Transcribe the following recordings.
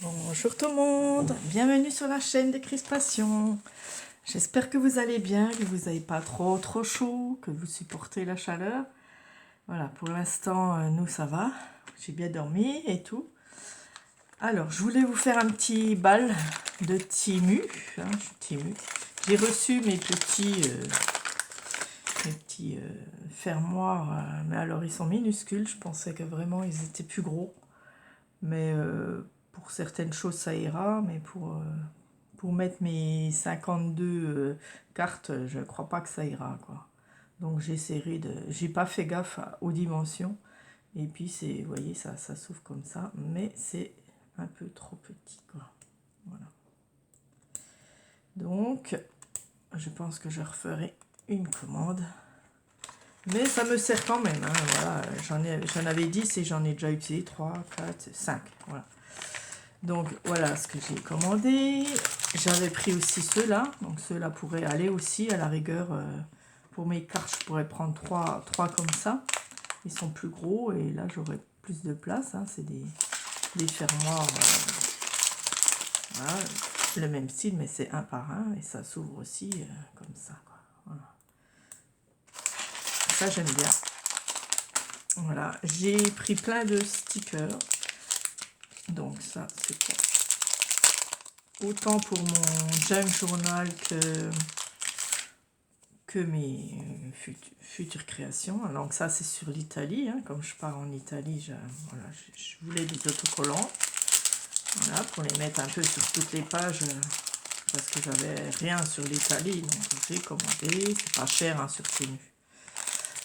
Bonjour tout le monde, bienvenue sur la chaîne des Crispations. J'espère que vous allez bien, que vous n'avez pas trop chaud, que vous supportez la chaleur. Voilà, pour l'instant, nous ça va, j'ai bien dormi et tout. Alors, je voulais vous faire un petit bal de Temu. J'ai reçu mes petits fermoirs, mais alors ils sont minuscules, je pensais que vraiment ils étaient plus gros. Mais pour certaines choses ça ira, mais pour mettre mes 52 cartes, je ne crois pas que ça ira, quoi. Donc j'essaierai de... J'ai pas fait gaffe aux dimensions. Et puis c'est, vous voyez, ça s'ouvre comme ça, mais c'est un peu trop petit, quoi. Voilà. Donc, je pense que je referai une commande. Mais ça me sert quand même, hein, voilà. J'en avais 10 et j'en ai déjà utilisé 3, 4, 5, voilà. Donc voilà ce que j'ai commandé. J'avais pris aussi ceux-là. Donc ceux-là pourraient aller aussi à la rigueur. Pour mes cartes, je pourrais prendre 3 comme ça. Ils sont plus gros et là j'aurai plus de place. Hein. C'est des fermoirs. Voilà, le même style, mais c'est un par un. Et ça s'ouvre aussi comme ça, quoi. Voilà. Ça j'aime bien. Voilà. J'ai pris plein de stickers. Donc ça c'est quoi? Autant pour mon junk journal que mes futures créations. Donc ça c'est sur l'Italie, hein. Comme je pars en Italie, voilà, je voulais des autocollants, voilà, pour les mettre un peu sur toutes les pages, parce que j'avais rien sur l'Italie, donc j'ai commandé, c'est pas cher, hein, sur Temu.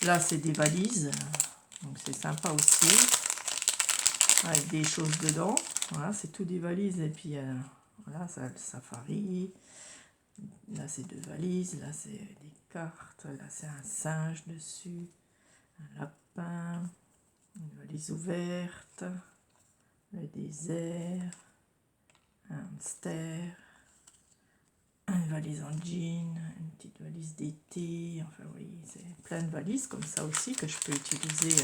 Là c'est des valises, donc c'est sympa aussi, avec des choses dedans. Voilà, c'est tout des valises, et puis voilà, ça, le safari. Là, c'est 2 valises. Là, c'est des cartes. Là, c'est un singe dessus. Un lapin. Une valise ouverte. Le désert. Un hamster. Une valise en jean. Une petite valise d'été. Enfin, oui, c'est plein de valises comme ça aussi que je peux utiliser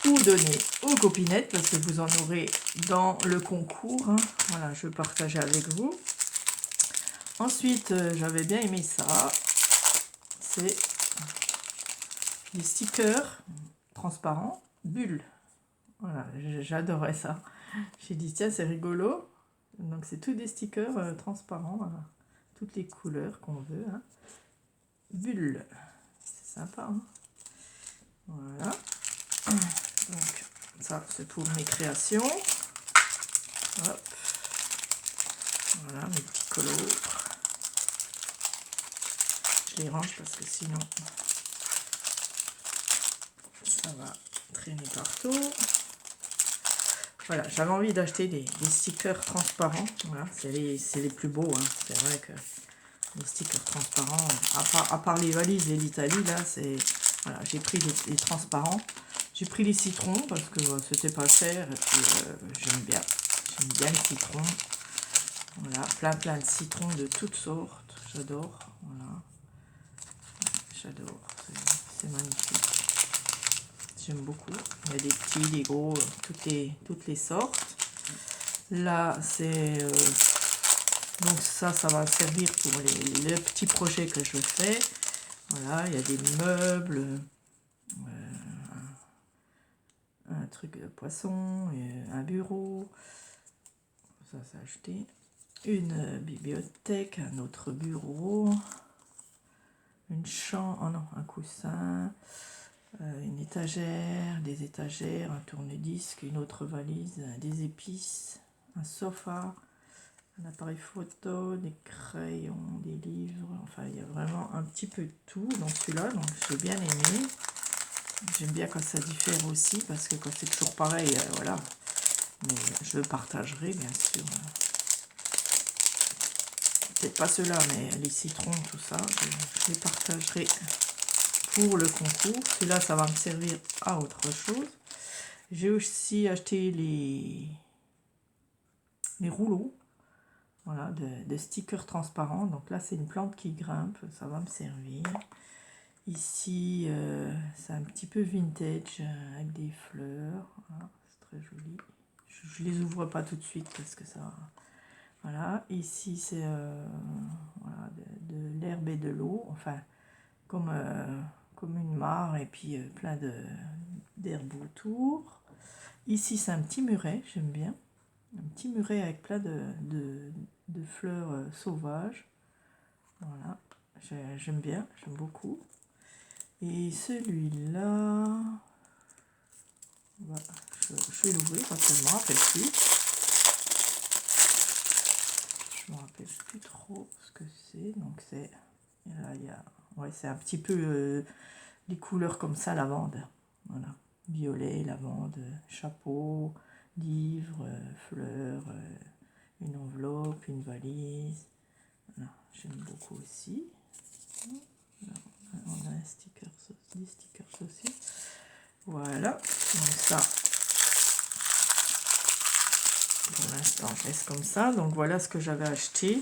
ou donner aux copinettes parce que vous en aurez dans le concours. Hein. Voilà, je vais partager avec vous. Ensuite, j'avais bien aimé ça. C'est des stickers transparents, bulles. Voilà, j'adorais ça. J'ai dit, tiens, c'est rigolo. Donc, c'est tous des stickers transparents, voilà. Toutes les couleurs qu'on veut. Hein. Bulles. C'est sympa. Hein. Voilà. Donc, ça, c'est pour mes créations. Hop. Voilà, mes petits colos. Je les range parce que sinon, ça va traîner partout. Voilà, j'avais envie d'acheter des stickers transparents. Voilà, c'est les plus beaux. Hein. C'est vrai que les stickers transparents, à part les valises et l'Italie, là, c'est... Voilà, j'ai pris les transparents. J'ai pris les citrons parce que c'était pas cher. Et puis, j'aime bien les citrons. Voilà, plein de citrons de toutes sortes. J'adore. Voilà. J'adore. C'est magnifique. J'aime beaucoup. Il y a des petits, des gros, toutes les sortes. Là, c'est... donc ça va servir pour les petits projets que je fais. Voilà, il y a des meubles, un truc de poisson, un bureau. Ça, c'est acheté. Une bibliothèque, un autre bureau. Une chambre, oh non, un coussin. Une étagère, des étagères, un tourne-disque, une autre valise, des épices, un sofa, un appareil photo, des crayons, des livres, enfin il y a vraiment un petit peu de tout dans celui-là, donc j'ai bien aimé. J'aime bien quand ça diffère aussi, parce que quand c'est toujours pareil, voilà, mais je le partagerai bien sûr. Peut-être pas ceux-là, mais les citrons, tout ça, je les partagerai pour le concours. Celui-là, ça va me servir à autre chose. J'ai aussi acheté les rouleaux, voilà, de stickers transparents. Donc là, c'est une plante qui grimpe, ça va me servir. Ici, c'est un petit peu vintage avec des fleurs. Voilà, c'est très joli. je les ouvre pas tout de suite parce que ça... Voilà, ici c'est voilà, de l'herbe et de l'eau, enfin comme, comme une mare et puis plein d'herbes autour. Ici c'est un petit muret, j'aime bien. Un petit muret avec plein de fleurs sauvages. Voilà, j'aime bien, j'aime beaucoup. Et celui-là, voilà, je vais l'ouvrir parce que je ne me rappelle plus. Je me rappelle plus trop ce que c'est. Donc c'est, là il y a, ouais, c'est un petit peu les couleurs comme ça, lavande. Voilà, violet, lavande, chapeau, livre, fleurs, une enveloppe, une valise. Voilà, j'aime beaucoup aussi. Là, on a un sticker, des stickers aussi. Voilà, donc ça, pour l'instant, on reste comme ça. Donc voilà ce que j'avais acheté.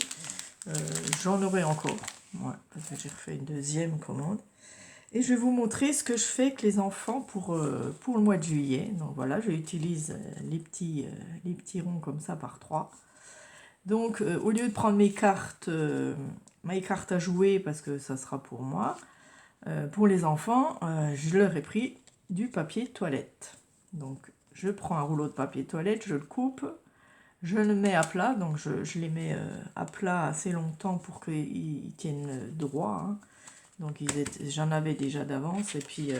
J'en aurai encore, ouais, parce que j'ai refait une deuxième commande. Et je vais vous montrer ce que je fais avec les enfants pour le mois de juillet. Donc voilà, j'utilise les petits ronds comme ça par 3. Donc au lieu de prendre mes cartes à jouer, parce que ça sera pour moi, pour les enfants, je leur ai pris du papier toilette. Donc je prends un rouleau de papier toilette, je le coupe, je le mets à plat, donc je les mets à plat assez longtemps pour qu'ils tiennent droit. Hein. Donc j'en avais déjà d'avance et puis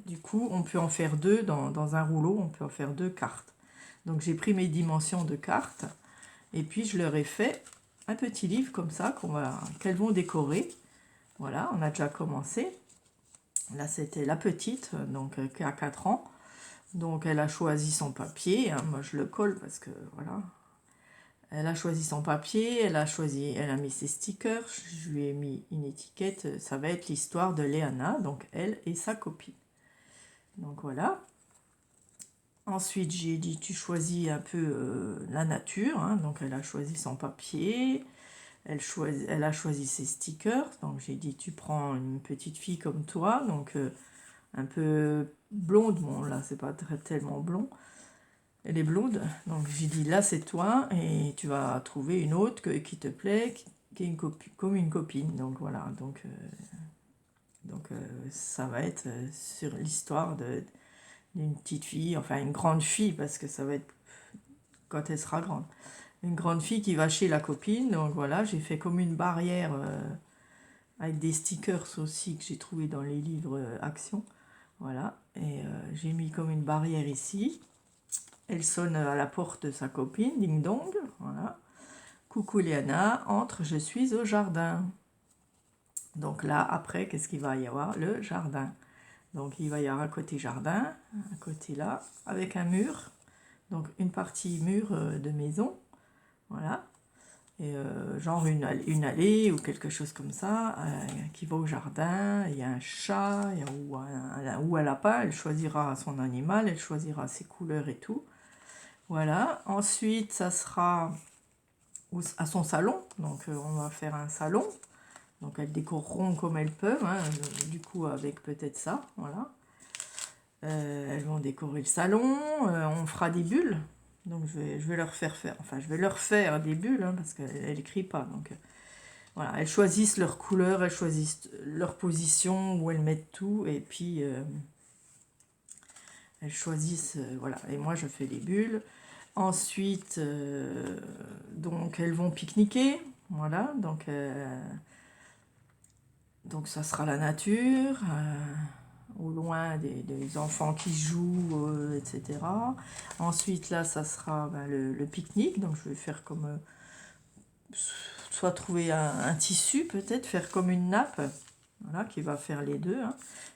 du coup on peut en faire deux dans un rouleau, on peut en faire 2 cartes. Donc j'ai pris mes dimensions de cartes et puis je leur ai fait un petit livre comme ça qu'elles vont décorer. Voilà, on a déjà commencé. Là c'était la petite, donc qui a 4 ans. Donc elle a choisi son papier, hein. Moi je le colle parce que voilà. Elle a choisi son papier, elle a mis ses stickers, je lui ai mis une étiquette, ça va être l'histoire de Léana, donc elle et sa copine. Donc voilà. Ensuite j'ai dit tu choisis un peu la nature, hein. Donc elle a choisi son papier, elle a choisi ses stickers, donc j'ai dit tu prends une petite fille comme toi, donc un peu blonde, bon là c'est pas tellement blond, elle est blonde, donc j'ai dit là c'est toi et tu vas trouver une autre qui te plaît, qui est comme une copine, donc voilà, donc ça va être sur l'histoire d'une petite fille, enfin une grande fille parce que ça va être quand elle sera grande, une grande fille qui va chez la copine, donc voilà, j'ai fait comme une barrière avec des stickers aussi que j'ai trouvé dans les livres Action, voilà, et j'ai mis comme une barrière ici. Elle sonne à la porte de sa copine, ding dong, voilà. Coucou Léana, entre, je suis au jardin. Donc là, après, qu'est-ce qu'il va y avoir? Le jardin. Donc il va y avoir un côté jardin, un côté là, avec un mur. Donc une partie mur de maison, voilà. Et genre une allée ou quelque chose comme ça, qui va au jardin. Il y a un chat ou un lapin, elle choisira son animal, elle choisira ses couleurs et tout. Voilà, ensuite ça sera à son salon, donc on va faire un salon, donc elles décoreront comme elles peuvent, hein, du coup avec peut-être ça, voilà. Elles vont décorer le salon, on fera des bulles, donc je vais leur faire, enfin je vais leur faire des bulles, hein, parce qu'elle n'écrit pas, donc voilà, elles choisissent leur couleur, elles choisissent leur position, où elles mettent tout, et puis elles choisissent, voilà, et moi je fais les bulles. Ensuite, donc elles vont pique-niquer, voilà, donc ça sera la nature, au loin des enfants qui jouent, etc. Ensuite là, ça sera le pique-nique, donc je vais faire comme, soit trouver un tissu peut-être, faire comme une nappe, voilà, qui va faire les deux, hein.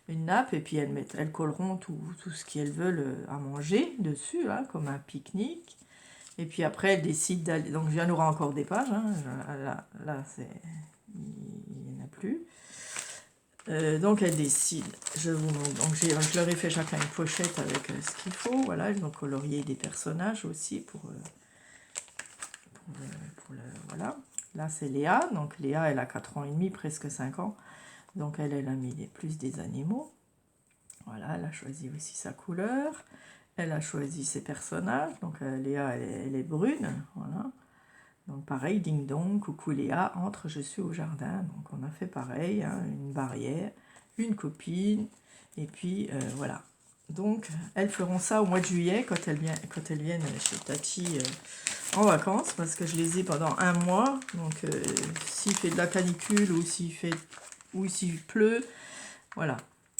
Une nappe, et puis elles colleront tout ce qu'elles veulent à manger dessus, là, comme un pique-nique. Et puis après, elle décide d'aller... Donc, il y en aura encore des pages. Hein. Là il n'y en a plus. Donc, elle décide. Je vous montre. Donc, je leur ai fait chacun une pochette avec ce qu'il faut. Voilà, ils ont colorié des personnages aussi voilà. Là, c'est Léa. Donc, Léa, elle a 4 ans et demi, presque 5 ans. Donc, elle a mis plus des animaux. Voilà, elle a choisi aussi sa couleur. elle a choisi ses personnages. Donc Léa, elle est brune, voilà. Donc pareil, ding dong, coucou Léa, entre, je suis au jardin. Donc on a fait pareil, hein, une barrière, une copine, et puis voilà. Donc elles feront ça au mois de juillet quand elles viennent chez Tati en vacances, parce que je les ai pendant un mois. Donc s'il fait de la canicule ou s'il pleut, voilà.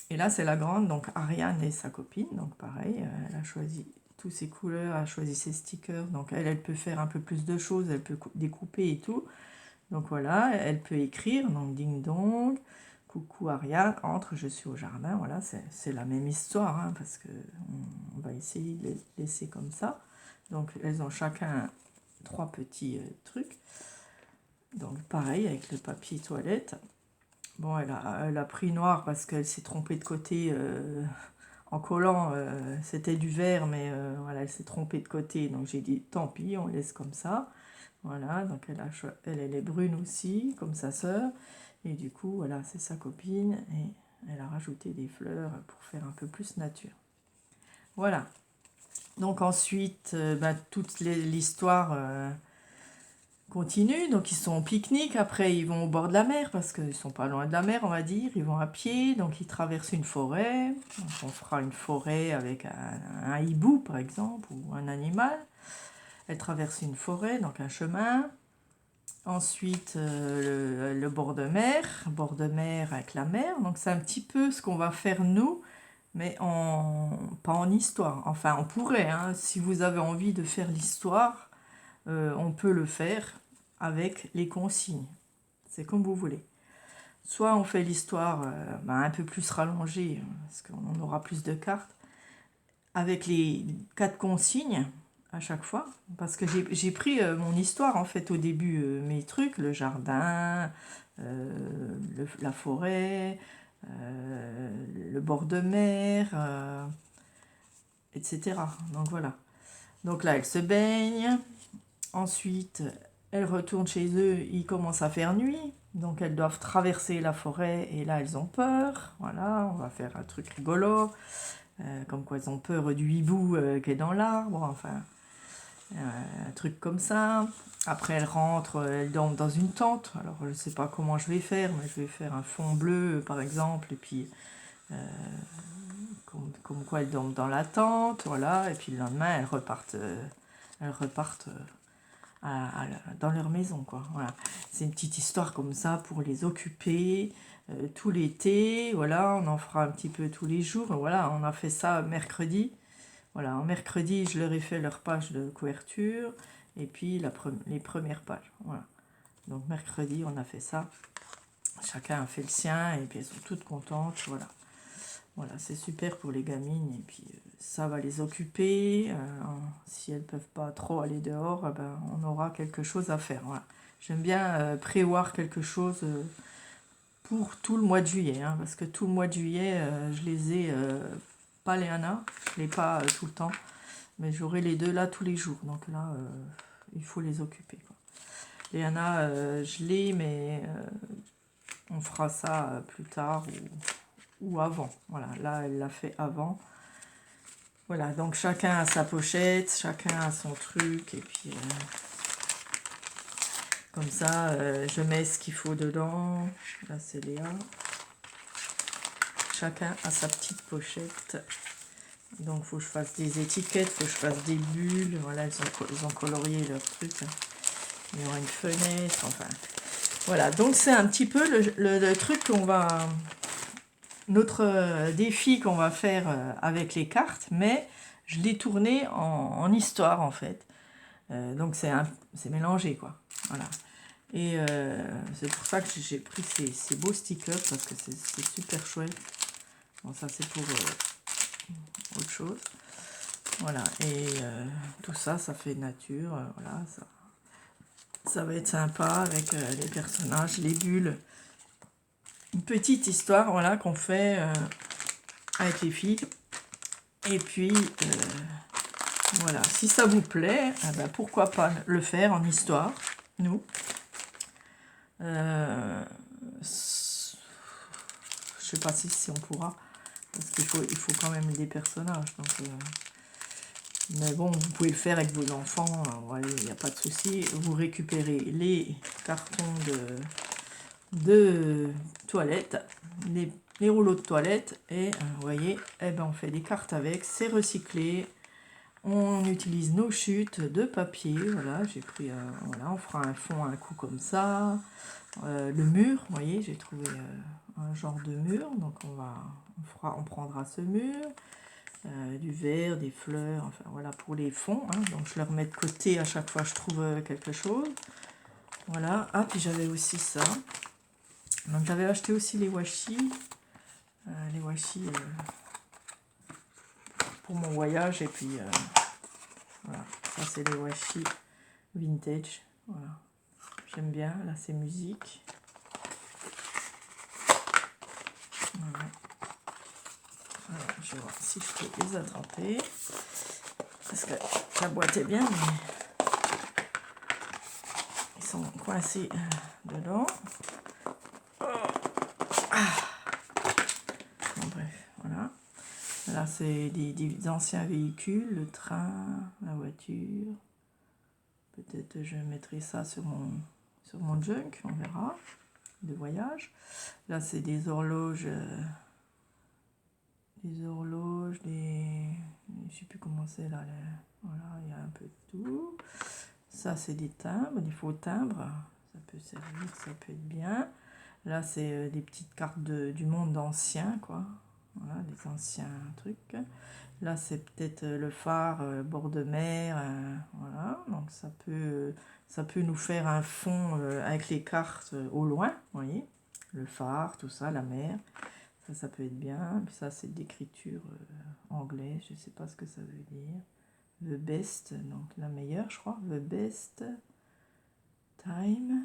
Et là c'est la grande, donc Ariane et sa copine. Donc pareil, elle a choisi toutes ses couleurs, elle a choisi ses stickers. Donc elle peut faire un peu plus de choses, elle peut découper et tout. Donc voilà, elle peut écrire, donc ding dong, coucou Ariane, entre, je suis au jardin. Voilà, c'est la même histoire, hein, parce que on va essayer de les laisser comme ça. Donc elles ont chacun 3 petits trucs. Donc pareil avec le papier toilette. Bon, elle a pris noir parce qu'elle s'est trompée de côté en collant. C'était du vert, mais voilà, elle s'est trompée de côté. Donc j'ai dit, tant pis, on laisse comme ça. Voilà, donc elle est brune aussi, comme sa sœur. Et du coup, voilà, c'est sa copine. Et elle a rajouté des fleurs pour faire un peu plus nature. Voilà. Donc ensuite, toute l'histoire continue. Donc ils sont au pique-nique. Après, ils vont au bord de la mer parce qu'ils sont pas loin de la mer, on va dire. Ils vont à pied. Donc ils traversent une forêt. Donc, on fera une forêt avec un hibou, par exemple, ou un animal. Elle traverse une forêt, donc un chemin. Ensuite, le bord de mer avec la mer. Donc c'est un petit peu ce qu'on va faire nous, mais pas en histoire. Enfin, on pourrait, hein, si vous avez envie de faire l'histoire, on peut le faire avec les consignes. C'est comme vous voulez. Soit on fait l'histoire un peu plus rallongée, parce qu'on aura plus de cartes, avec les 4 consignes à chaque fois, parce que j'ai pris mon histoire en fait au début, mes trucs, le jardin, la forêt, le bord de mer, etc. Donc voilà. Donc là, elle se baigne. Ensuite, elles retournent chez eux, il commence à faire nuit. Donc elles doivent traverser la forêt et là, elles ont peur. Voilà, on va faire un truc rigolo. Comme quoi, elles ont peur du hibou qui est dans l'arbre. Enfin, un truc comme ça. Après, elles rentrent, elles dorment dans une tente. Alors, je ne sais pas comment je vais faire, mais je vais faire un fond bleu, par exemple. Et puis, comme quoi elles dorment dans la tente. Voilà. Et puis, le lendemain, elles repartent dans leur maison, quoi. Voilà. C'est une petite histoire comme ça pour les occuper tout l'été. Voilà, on en fera un petit peu tous les jours. Voilà, on a fait ça mercredi. Voilà, en mercredi, je leur ai fait leur page de couverture et puis les premières pages. Voilà. Donc mercredi, on a fait ça. Chacun a fait le sien et puis elles sont toutes contentes. Voilà. Voilà, c'est super pour les gamines et puis ça va les occuper. Si elles ne peuvent pas trop aller dehors, on aura quelque chose à faire. Voilà. J'aime bien prévoir quelque chose pour tout le mois de juillet, hein, parce que tout le mois de juillet, je les ai pas Léana, je ne l'ai pas tout le temps, mais j'aurai les deux là tous les jours. Donc là, il faut les occuper, quoi. Léana, je l'ai, mais on fera ça plus tard ou avant. Voilà, là, elle l'a fait avant. Voilà, donc chacun a sa pochette, chacun a son truc, et puis comme ça, je mets ce qu'il faut dedans. Là, c'est Léa. Chacun a sa petite pochette. Donc, il faut que je fasse des étiquettes, il faut que je fasse des bulles. Voilà, ils ont colorié leur truc. Il y aura une fenêtre, enfin. Voilà, donc c'est un petit peu le truc qu'on va... Notre défi qu'on va faire avec les cartes, mais je l'ai tourné en histoire, en fait. Donc, c'est mélangé, quoi. Voilà. Et c'est pour ça que j'ai pris ces beaux stickers, parce que c'est super chouette. Bon, ça, c'est pour autre chose. Voilà, et tout ça, ça fait nature. Voilà, ça va être sympa avec les personnages, les bulles. Une petite histoire, voilà, qu'on fait avec les filles. Et puis, voilà, si ça vous plaît, pourquoi pas le faire en histoire, nous. Je sais pas si on pourra, parce qu'il faut quand même des personnages. Donc, Mais bon, vous pouvez le faire avec vos enfants, voilà, il n'y a pas de souci. Vous récupérez les cartons de toilette, les rouleaux de toilette, et vous voyez, eh ben, on fait des cartes avec, c'est recyclé. On utilise nos chutes de papier, voilà, j'ai pris, voilà, on fera un fond à un coup comme ça. Le mur, vous voyez, j'ai trouvé un genre de mur, donc on prendra ce mur. Du verre, des fleurs, enfin voilà pour les fonds, hein, donc je les remets de côté à chaque fois que je trouve quelque chose. Voilà, ah puis j'avais aussi ça, donc j'avais acheté aussi les washi pour mon voyage, et puis voilà, ça c'est les washi vintage, voilà, j'aime bien, là c'est musique. Voilà. Alors, je vais voir si je peux les attraper, parce que la boîte est bien, mais ils sont coincés dedans. Bon, bref, voilà. Là, c'est des anciens véhicules, le train, la voiture. Peut-être je mettrai ça sur mon junk, on verra, de voyage. Là, c'est des horloges, je sais plus comment c'est là. Voilà, il y a un peu de tout. Ça, c'est des timbres, des faux timbres. Ça peut servir, ça peut être bien. Là, c'est des petites cartes du monde ancien, quoi. Voilà, des anciens trucs. Là, c'est peut-être le phare, bord de mer. Voilà, donc ça peut nous faire un fond avec les cartes au loin, vous voyez. Le phare, tout ça, la mer. Ça peut être bien. Puis ça, c'est d'écriture anglaise. Je ne sais pas ce que ça veut dire. The best, donc la meilleure, je crois. The best time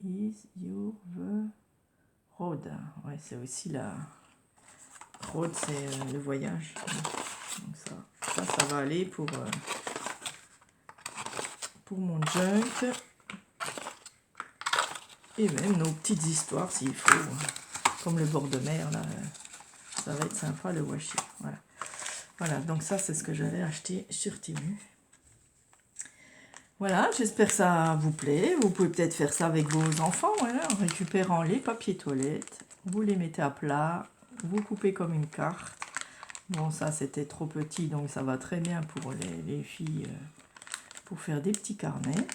is your the road. Ouais, c'est aussi la road, c'est le voyage. Donc ça va aller pour mon junk. Et même nos petites histoires s'il faut. Comme le bord de mer, là. Ça va être sympa, le washi. Voilà. Voilà, donc ça, c'est ce que j'avais acheté sur Temu. Voilà, j'espère que ça vous plaît. Vous pouvez peut-être faire ça avec vos enfants, voilà, en récupérant les papiers toilettes. Vous les mettez à plat, vous coupez comme une carte. Bon, ça, c'était trop petit, donc ça va très bien pour les filles, pour faire des petits carnets.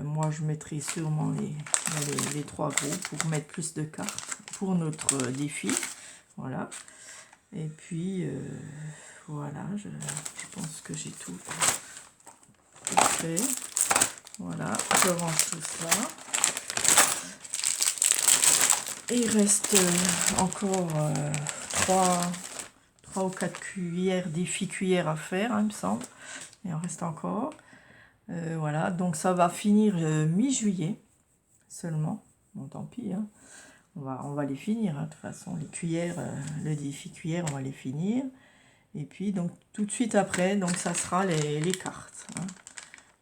Moi, je mettrai sûrement les 3 gros pour mettre plus de cartes pour notre défi. Voilà. Et puis, voilà, je pense que j'ai tout fait. Voilà, je range tout ça. Et il reste encore 3 ou 4 cuillères, défi cuillères à faire, hein, il me semble. Il en reste encore. Voilà, donc ça va finir mi-juillet seulement. Bon, tant pis, hein. On va les finir, hein, de toute façon. Les cuillères, le défi cuillère, on va les finir. Et puis, donc, tout de suite après, donc ça sera les cartes. Hein.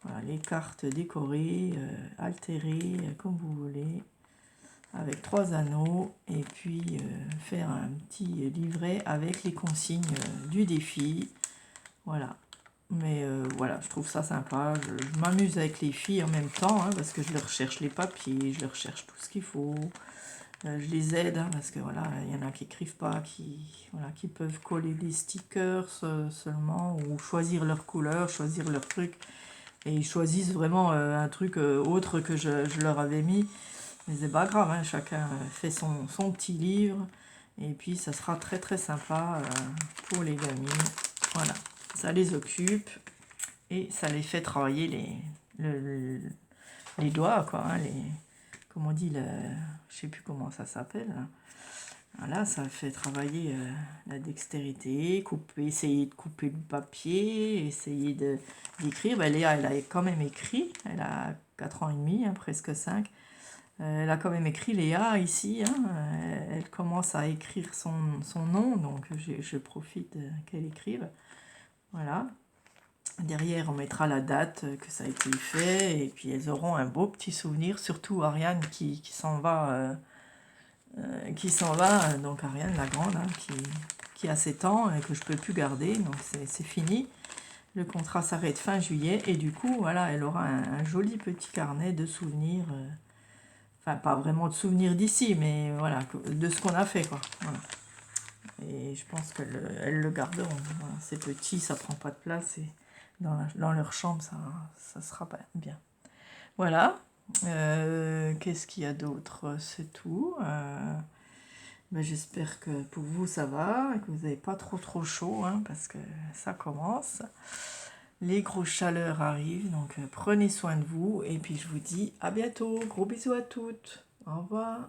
Voilà, les cartes décorées, altérées, comme vous voulez, avec 3 anneaux. Et puis, faire un petit livret avec les consignes du défi. Voilà. Mais voilà, je trouve ça sympa. Je m'amuse avec les filles en même temps, hein, parce que je leur cherche les papiers, je leur cherche tout ce qu'il faut. Je les aide, hein, parce que voilà, il y en a qui n'écrivent pas, qui peuvent coller des stickers seulement, ou choisir leur couleur, choisir leur truc. Et ils choisissent vraiment un truc autre que je leur avais mis. Mais c'est pas grave, hein, chacun fait son petit livre. Et puis ça sera très très sympa pour les gamines. Voilà. Ça les occupe et ça les fait travailler les doigts, quoi, hein, comme on dit, je sais plus comment ça s'appelle. Voilà, ça fait travailler la dextérité, essayer de couper le papier, essayer d'écrire. Ben, Léa, elle a quand même écrit, elle a 4 ans et demi, hein, presque 5. Elle a quand même écrit, Léa, ici, hein, elle commence à écrire son nom, donc je profite qu'elle écrive. Voilà. Derrière, on mettra la date que ça a été fait, et puis elles auront un beau petit souvenir, surtout Ariane qui s'en va, donc Ariane la grande, hein, qui a 7 ans et que je peux plus garder, donc c'est fini. Le contrat s'arrête fin juillet et du coup, voilà, elle aura un joli petit carnet de souvenirs. Enfin, pas vraiment de souvenirs d'ici, mais voilà, de ce qu'on a fait, quoi. Voilà. Et je pense qu'elles le garderont. Voilà, c'est petit, ça prend pas de place et dans leur chambre, ça sera pas bien. Voilà. Qu'est-ce qu'il y a d'autre? C'est tout. Ben, j'espère que pour vous ça va et que vous n'avez pas trop chaud, hein, parce que ça commence. Les grosses chaleurs arrivent, donc prenez soin de vous et puis je vous dis à bientôt. Gros bisous à toutes. Au revoir.